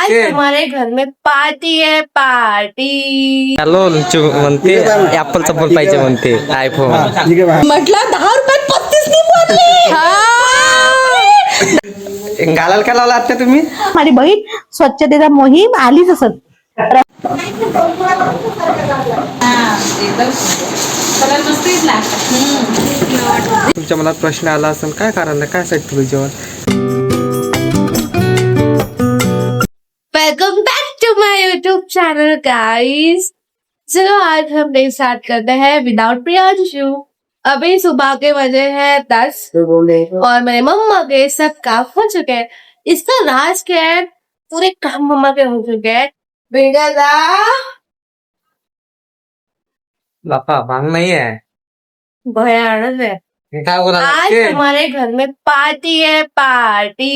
आज हमारे घर में पार्टी है, पार्टी। हॅलो म्हणते ऍपलचा फोन पाहिजे म्हणते आयफोन. म्हटलं 10 रुपयात 35 नाही पडले. गालाला काय लावला आता तुम्ही? माझी बहीण स्वच्छतेचा मोहीम आलीच असत. तुमच्या मनात प्रश्न आला असेल काय कारण काय साठी तुझं जेवण. Welcome back to my YouTube channel guys. चलो आज हम डे स्टार्ट करते हैं विदाउट प्रियांशु। अभी सुबह के बजे हैं 10 और मेरे मम्मा के सब काम हो चुके हैं। इसका राज क्या है, पूरे काम मम्मा के हो चुके हैं। बेटा बापा भांग नहीं है भयानक है। काय बोला आज हमारे घर में पार्टी है, पार्टी।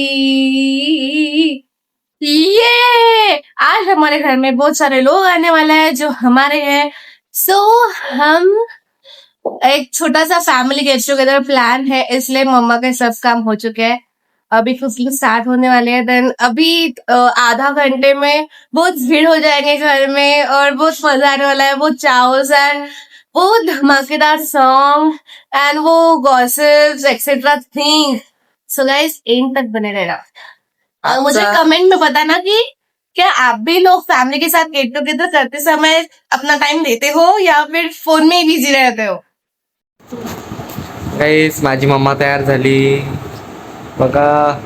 ये आज हमारे घर में बहुत सारे लोग आने वाले हैं जो हमारे हैं। सो हम एक छोटा सा फैमिली गेट टुगेदर प्लान है, इसलिए मम्मा के सब काम हो चुके हैं। अभी कुछ स्टार्ट होने वाले हैं। देन अभी आधा घंटे में बहुत भीड़ हो जाएंगे घर में और बहुत मजा आने वाला है। बहुत चावल्स एंड वो धमाकेदार सॉन्ग एंड वो gossips etcetera thing. So guys end तक बने रहना और मुझे कमेंट में बताना कि क्या आप भी लोग फैमिली के साथ गेट टुगेदर करते समय अपना टाइम देते हो या फिर फोन में ही बिजी रहते हो। गाईस माझी मम्मा तयार झाली बघा.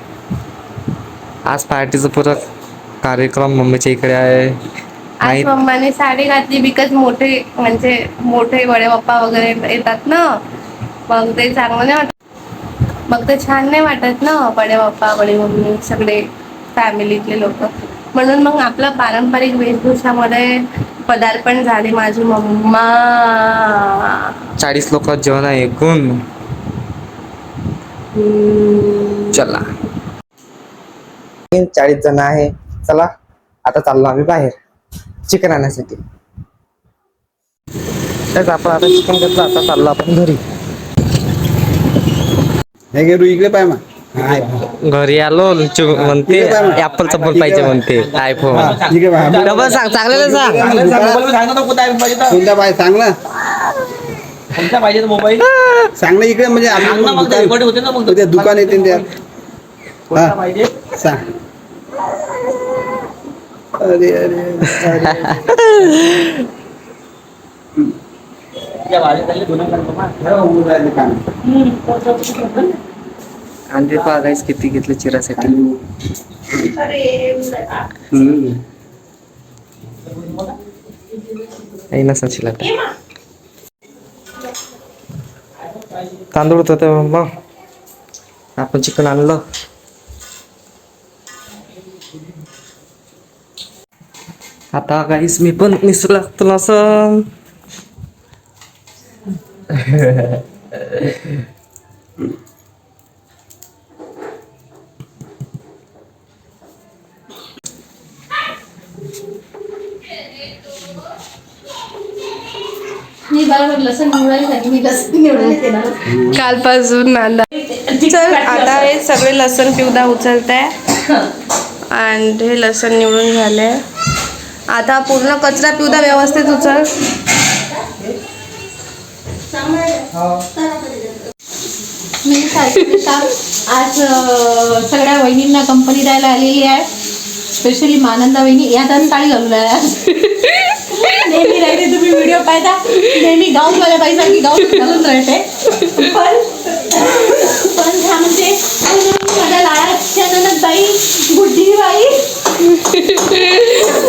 आज पार्टीचा पुरा कार्यक्रम मम्मीच्या इकडे आहे. आज मम्माने साडी घातली बिकॉज मोठे बडे पप्पा वगैरे येतात ना, मग ते चांगलं नाही वाटत, मग ते छान नाही वाटत ना. बडे पप्पा बडी मम्मी सगळे फॅमिलीतले लोक, म्हणून मग आपलं पारंपरिक वेशभूषामध्ये पदार्पण झाले. माझी मम्मा 40 लोक जेवण आहे एकूण. चला 40 जण आहे. चला आता चाललो आम्ही बाहेर चिकन आणण्यासाठी. तेच आपण आता चिकन घेतलं, आता चाललो आपण घरी. इकडे पाय मग घरी आलो म्हणते ऍपलचा फोन पाहिजे म्हणते आयफोन. डबल सांग, चांगलेलं सांग. कोणता पाय सांग ना, कोणता पाहिजे मोबाईल सांग ना इकडे, म्हणजे उद्या दुकान येते त्यात. कोणता पाहिजे सांग. अरे अरे कांदे पहा गाईस किती घेतले चिरासाठी. काही नसेल आता तांदूळ होतं मग आपण चिकन आणलं. आता गाईस मी पण निसरू लागतो असं. कालपासून नांदा. चल आता हे सगळे लसण पिवदा उचलत आहे आणि हे लसण निवडून झाले. आता पूर्ण कचरा पिवदा व्यवस्थित उचल. मी आज सगळ्या वहिनींना कंपनी द्यायला आलेली आहे. स्पेशली मानंदा वहिनी या दन काळी घालून नेहमी राहते. तुम्ही व्हिडिओ पाहता नेहमी गाऊनवाल्या बाईसारखी गाऊन घालून राहते, पण ह्या म्हणजे माझ्या लाडाच्या ननद बाई बुद्धी बाई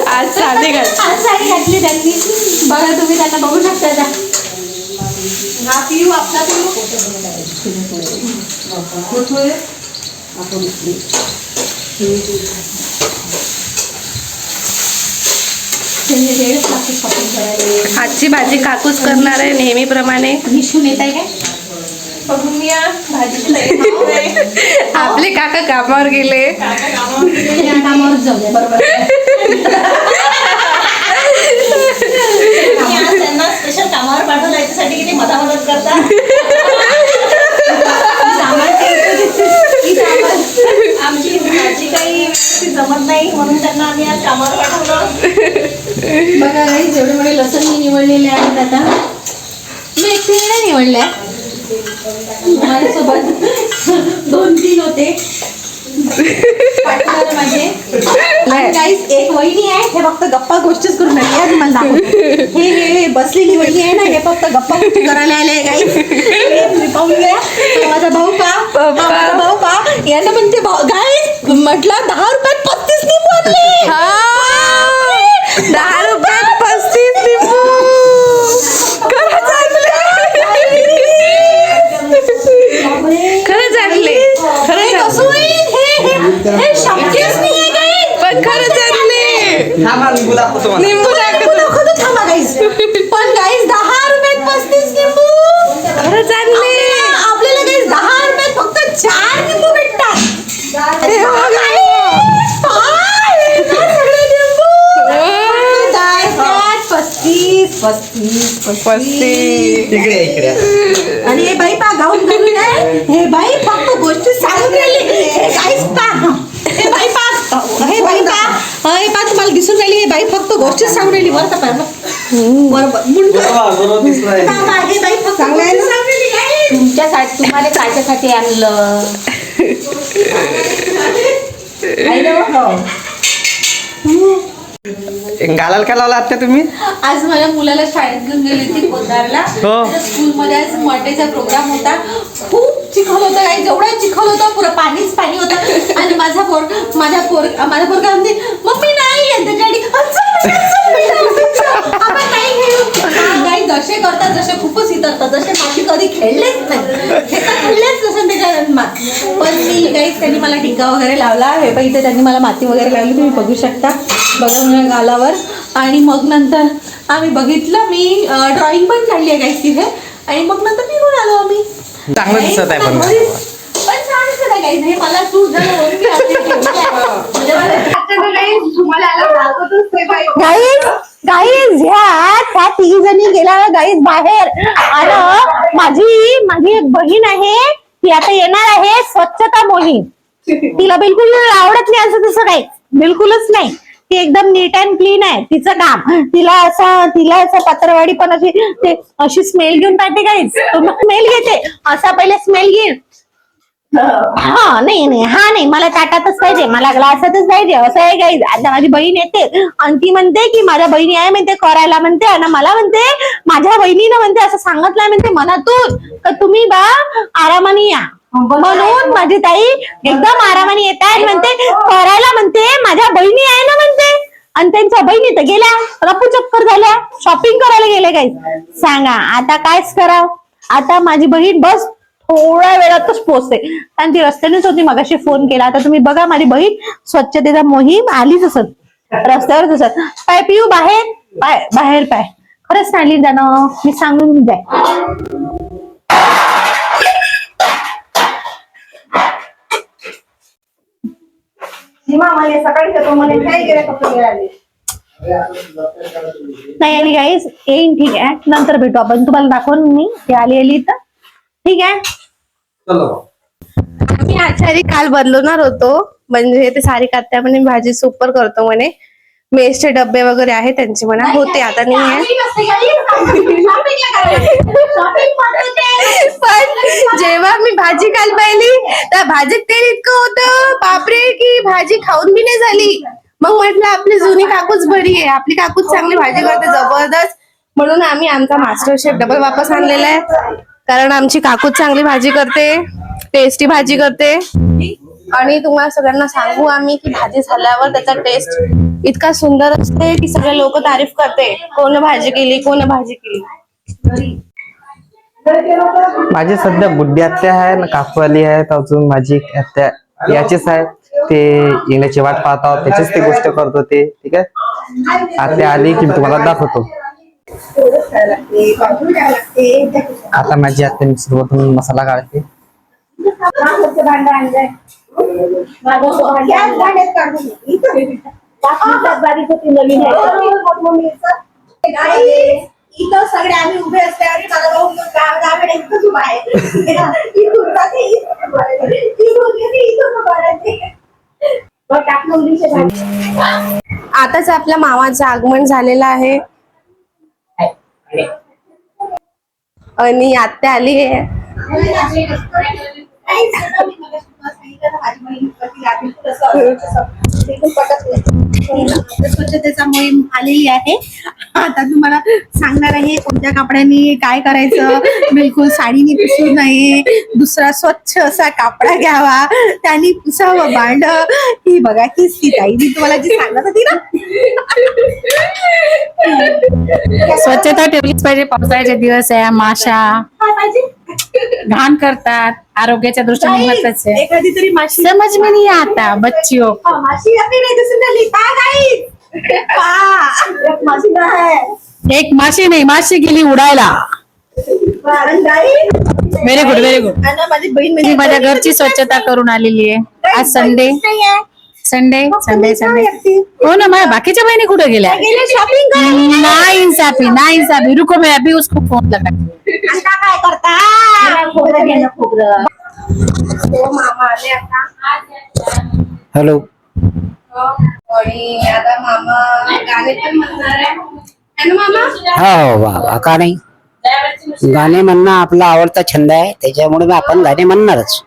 आज साडी घातली त्यांनी. बघा तुम्ही त्यांना बघू शकता. त्या हा पिऊ आपला आजची भाजी काकूच करणार आहे नेहमीप्रमाणे. विशून येत आहे काय बघून या भाजी. आपले काका कामावर गेले. कामावर जाऊ द्या. बरोबर त्यांना स्पेशल कामावर पाठवलं याच्यासाठी किती मदत करतात. आमची भाजी काही जमत नाही म्हणून त्यांना आम्ही आज कामावर पाठवलं. बघा काही जेवढे मोठे लसण मी निवडलेले आहेत आता मी एकटीने नाही निवडल्या माझ्यासोबत 2-3 होते पाठवणारे माझे. आणि गाईस एक वहिनी आहे हे फक्त गप्पा गोष्टीच करून आली आहे तुम्हाला दाखवते. हे बसलेली वहिनी आहे ना हे फक्त गप्पा गोष्टी करायला आले आहे गाईस. पाहून घ्या माझा भाऊ पा यांना म्हणते गाईस म्हटलं 10 रुपयात 35 निंबू आणले. 10 रुपयात 35 लिंबू. खरंच आणले. खरंच आणले. हे कसं होईल? हे शक्यच नाहीये गाईस. पण खरंच आणले. थांबा लिंबू दाखवतो मला. लिंबू दाखवतो थांबा गाईस. पण गाईस 10 रुपयात 35 निंबू खरंच आणले. आपल्याला गाईस 10 रुपयात फक्त 4 निंबू भेटतात. हे बघा. सगळे निंबू 35. इकडे आणि हे बाई पा गाऊन घालून आहे. हे बाई फक्त गोष्टी सांगून राहिली. हे गाईस पा हे बाई पा हे पा तुम्हाला दिसून राहिली. हे बाई फक्त गोष्टीच सांगून राहिली. बरं का बरोबर बरोबर दिसत आहे. हे बाई फक्त गोष्टी सांगून राहिली गाईस. तुमच्यासाठी तुम्हाला कायच्यासाठी आणलं गालाला काय लावला आता तुम्ही? आज माझ्या मुलाला शाळेत घेऊन गेली होती पोद्दारला. स्कूलमध्ये आज मॉडेचा प्रोग्राम होता. खूप चिखल होता काही जेवढा चिखल होता पुरं पाणीच पाणी होतं. आणि माझा पोरगा म्हणते मम्मी नाही येते गाडी आपण नाही खेळू. काही जसे करतात जसे खूपच इतरतात जसे माती कधी खेळलेच नाही खेळलेच नसेल त्याच्या पण मी काही त्यांनी मला टिक्का वगैरे लावला. हे पण इथे त्यांनी मला माती वगैरे लावली तुम्ही बघू शकता बघा माझ्या गालावर. आणि मग नंतर आम्ही बघितलं मी ड्रॉइंग पण काढली आहे गाईस तिथे. आणि मग नंतर निघून आलो आम्ही. चांगलं दिसत आहे पण. पण छान दिसत आहे गाईस. हे मला सूट झालं म्हणून मी असे ठेवलं. गाईज ह्या 3 जणी गेल्या गाईज बाहेर. आणि माझी एक बहीण आहे ती आता येणार आहे स्वच्छता मोहीम. तिला बिलकुल आवडत नाही असं तसं काही बिलकुलच नाही. ती एकदम नीट अँड क्लीन आहे तिचं काम. तिला असं पत्रवाडी पण अशी स्मेल घेऊन पाहिजे गाईज. स्मेल घेते असा पहिले स्मेल घेईल. नाही मला ताटातच पाहिजे मला ग्लासातच पाहिजे असं आहे गाईज. आता माझी बहीण येते आणि ती म्हणते की माझ्या बहिणी आहे म्हणते करायला म्हणते. आणि मला म्हणते माझ्या बहिणीनं म्हणते असं सांगितलं म्हणते मनातून तर तुम्ही बा आरामाने या. म्हणून माझी ताई एकदम आरामाने येत आहे म्हणते करायला म्हणते माझ्या बहिणी आहे ना म्हणते. आणि त्यांच्या बहिणी तर गेल्या रफू चक्कर झाल्या शॉपिंग करायला गेले गाईज. सांगा आता कायच करावं. आता माझी बहीण बस थोड्या वेळातच पोहोचते आणि ती रस्त्यानेच होती मगाशी फोन केला. आता तुम्ही बघा माझी बहीण स्वच्छतेचा मोहीम आलीच असत रस्त्यावरच असत. पाय पिऊ बाहेर पाय खरंच चालली जाणं मी सांगून जाय. सकाळी नाही आली गाईस येईन ठीक आहे नंतर भेटू आपण. तुम्हाला दाखवून मी ते आली तर ठीक आहे. आम्ही आचारी काल बदलवणार होतो म्हणजे ते सारी कात्या म्हणे भाजी सुपर करतो म्हणे. मेसचे डब्बे वगैरे आहे त्यांचे म्हणा होते आता नाही आहे. पण जेव्हा मी भाजी काल पाहिली त्या भाजीत तेल इतकं होतं बापरे की भाजी खाऊन बी नाही झाली. मग म्हटलं आपली जुनी काकूच बरी आहे आपली काकूच चांगली भाजी करते जबरदस्त. म्हणून आम्ही आमचा मास्टर शेफ डबल वापस आणलेला आहे कारण आमची काकूच चांगली भाजी करते टेस्टी भाजी करते. आणि तुम्हाला सगळ्यांना सांगू आम्ही की भाजी झाल्यावर त्याचा टेस्ट इतका सुंदर असते की सगळे लोक तारीफ करते कोण भाजी केली. माझी सध्या बुड्डी आत्या आहे ना काकूवाली आहे अजून माझी आत्या याचीच आहे. ते येण्याची वाट पाहत आहोत त्याचीच ती गोष्ट करतो ते ठीक आहे. आत्या आली की तुम्हाला दाखवतो. आता माझी आत्या मिक्सरवरून मसाला काढते. इथं सगळे आम्ही उभे असल्यावर मला भाऊ गावाकडे इथंच उभा आहे. आताच आपल्या मामाचं आगमन झालेलं आहे आणि आत्या आली आहे. स्वच्छतेचा मोहीम आलेली आहे. आता तुम्हाला सांगणार आहे कोणत्या कपड्यांनी काय करायचं. बिलकुल साडीने पुसू नये. दुसरा स्वच्छ असा कापडा घ्यावा, त्याने पुसावं भांड. ही बघा ही ताई मी तुम्हाला जी सांगत होती ना. स्वच्छता ठेवलीच पाहिजे. पावसाळ्याचे दिवस आहे. माशा घाण करतात. आरोग्याच्या दृष्टीने महत्वाचे आहे. एखादी तरी माशी समझ में नहीं आता बच्चियों को. माशी आपली नाही दिसून राहिली. पहा गाईस, पहा एक माशी आहे. एक माशी नाही, माशी गेली उडायला. Very good very good. माझी बहीण मी म्हणजे माझ्या घरची स्वच्छता करून आलेली आहे. आज संडे संडे संडे संडे. हो ना, माझ्या बाकीच्या बहिणी कुठे गेल्या? शॉपिंग नाही इंसाफी नाही इंसाफी. रुको मैं अभी उसको फोन लगाती. आता काय करता. मामा आले आता हॅलो. आणि आता मामा गाणे पण म्हणणार आहे है ना मामा? हो वा का नाही. गाणे म्हणणं आपला आवडता छंद आहे, त्याच्यामुळे आपण गाणे म्हणणारच.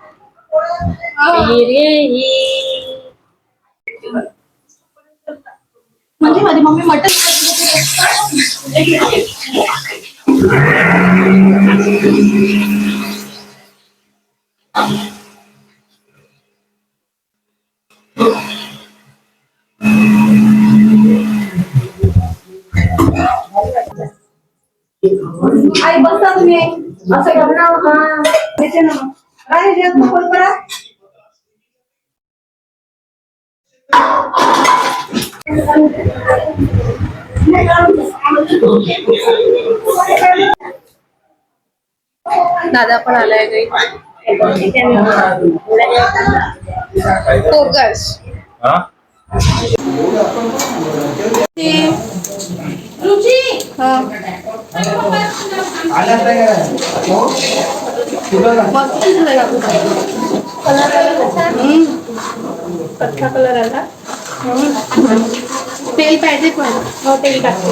म्हणजे माझी मम्मी मटन आई बसा तुम्ही असं कर ना. हा येते ना काय येत नको बरं. दादा पण आलाय काही फोकस. कच्चा कलर आला. तेल पाहिजे पण. हो तेल टाकतो.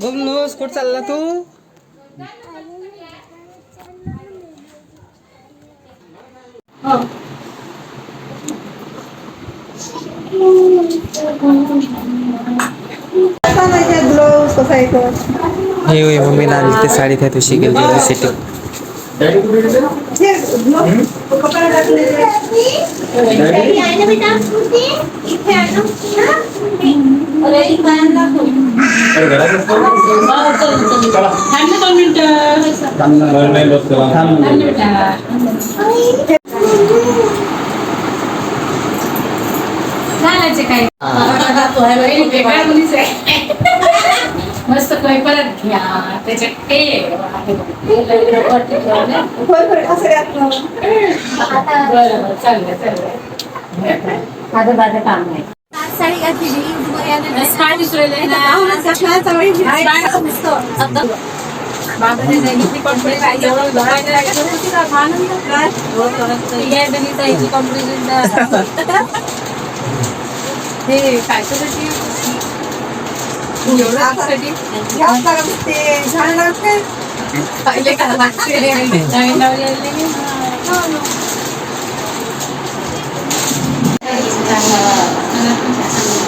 बबलूस कुठं चालला तू? ब्लाऊज कसा आहे तो. हे होय मम्मी ना ते साडी त्या दिवशी गेली सेटिंग. कपडा टाकले मस्त काही परत घ्या त्याच्यात चाललंय माझं माझं काम नाही. हे काय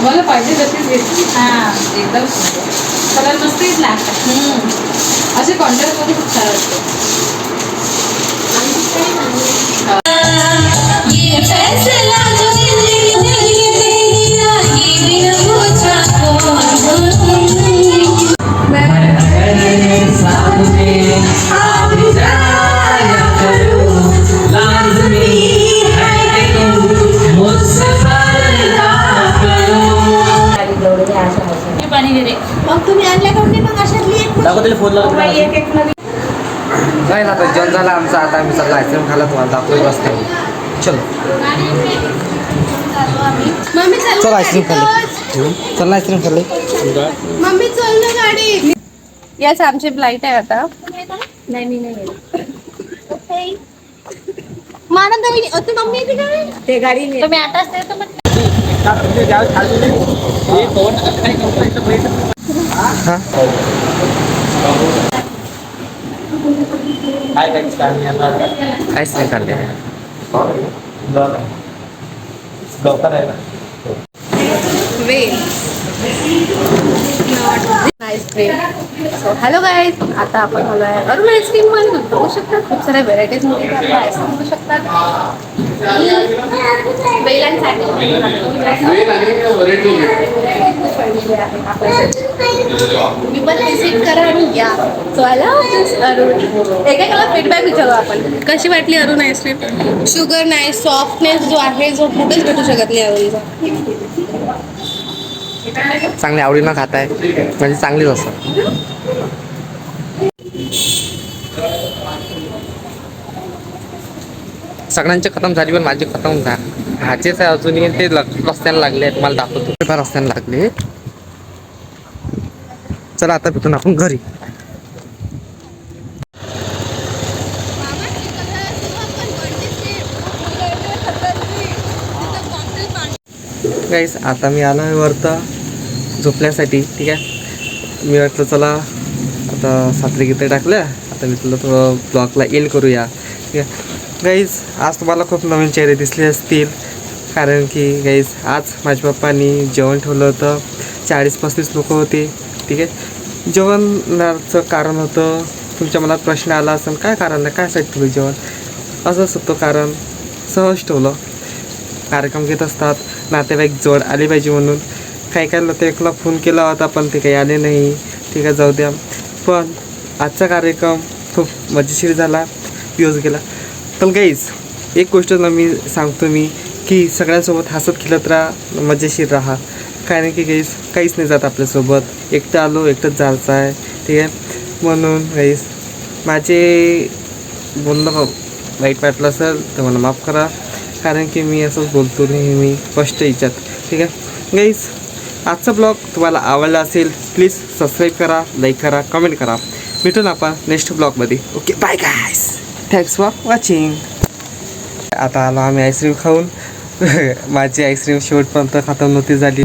मला पाहिजे तशीच घेतली. हा एकदम कलर मस्तच लागतात. असे कॉन्ट्रास्ट मध्ये खूप छान वाटते. गाडी घे. मग तुम्ही आणल्या का नाही मग अशातली एक दाखव त्याला फोन लावून. नाही ना, आता जेवण झालं आमचं. आता आम्ही चाललो आईस्क्रीम खायला. तुम्हाला दाखवतो रस्त्यावर. चलो मम्मी चल चल आईस्क्रीम खाल्ली. चल आईस्क्रीम खाल्ली. मम्मी चल ना गाडी. याच आमची फ्लाईट आहे आता. नाही मी नाही येत. मम्मी येते का? ते गाडी तुम्ही आताच ते तर आईस्क्रीम खाल्ली. आईस्क्रीम. सो हॅलो गाईज, आता आपण आलो आहे अरुण आईस्क्रीम मध्ये. बघू शकता खूप साऱ्या व्हेरायटीज मध्ये आईस्क्रीम बघू शकतात. तुम्ही पण विजिट करा आणि या. सो अरुण एकेकाला फीडबॅक विचारू आपण. कशी वाटली अरुण आईस्क्रीम? शुगर नाही, सॉफ्टनेस जो आहे जो कुठेच भेटू शकत नाही अरुणचा. चांगली आवडीनं खाताय म्हणजे चांगलीच असं. सगळ्यांचे खतम झाली पण माझी खतम झा ह्याचेच आहे अजूनही. ते रस्त्याला लागले. तुम्हाला दाखवतो रस्त्याला लागले. चला आता भेटून आपण घरी. गाईस आता मी आलो आहे वरतं झोपण्यासाठी. ठीक आहे, मी वाटलं चला आता सात्री गीते टाकल्या. आता मी तुला थोडं ब्लॉगला एंड करूया. ठीक आहे गाईज, आज तुम्हाला खूप नवीन चेहरे दिसले असतील. कारण की गाईज आज माझ्या पप्पांनी जेवण ठेवलं होतं. 40-35 लोक होते. ठीक आहे, जेवणाचं कारण होतं. तुमच्या मनात प्रश्न आला असेल काय कारण आहे, काय साठी ठेवलं जेवण. असंच होतं कारण, सहज ठेवलं. कार्यक्रम घेत असतात, नातेवाईक जवळ आले पाहिजे म्हणून. काही नातेवाईकला फोन केला होता पण ते काही आले नाही. ठीक आहे, जाऊ द्या. पण आजचा कार्यक्रम खूप मजेशीर झाला, दिवस गेला. पण गाईज एक गोष्ट मी सांगतो की सगळ्यांसोबत हसत खेळत राहा, मजेशीर राहा. कारण की गाईज काहीच नाही जात आपल्यासोबत. एकटं आलो एकटंच जायचं आहे. ठीक आहे, म्हणून गाईज माझे बोलणं वाईट वाटलं असेल तर मला माफ करा. कारण की मी असंच बोलतो नेहमी स्पष्ट याच्यात. ठीक आहे गाईज, आजचा ब्लॉग तुम्हाला आवडला असेल प्लीज सबस्क्राईब करा, लाईक करा, कमेंट करा. भेटून आपण नेक्स्ट ब्लॉगमध्ये. Okay bye guys, thanks for watching. आता आलो आम्ही आईस्क्रीम खाऊन. माझी आईस्क्रीम शेवटपर्यंत खतम नव्हती झाली.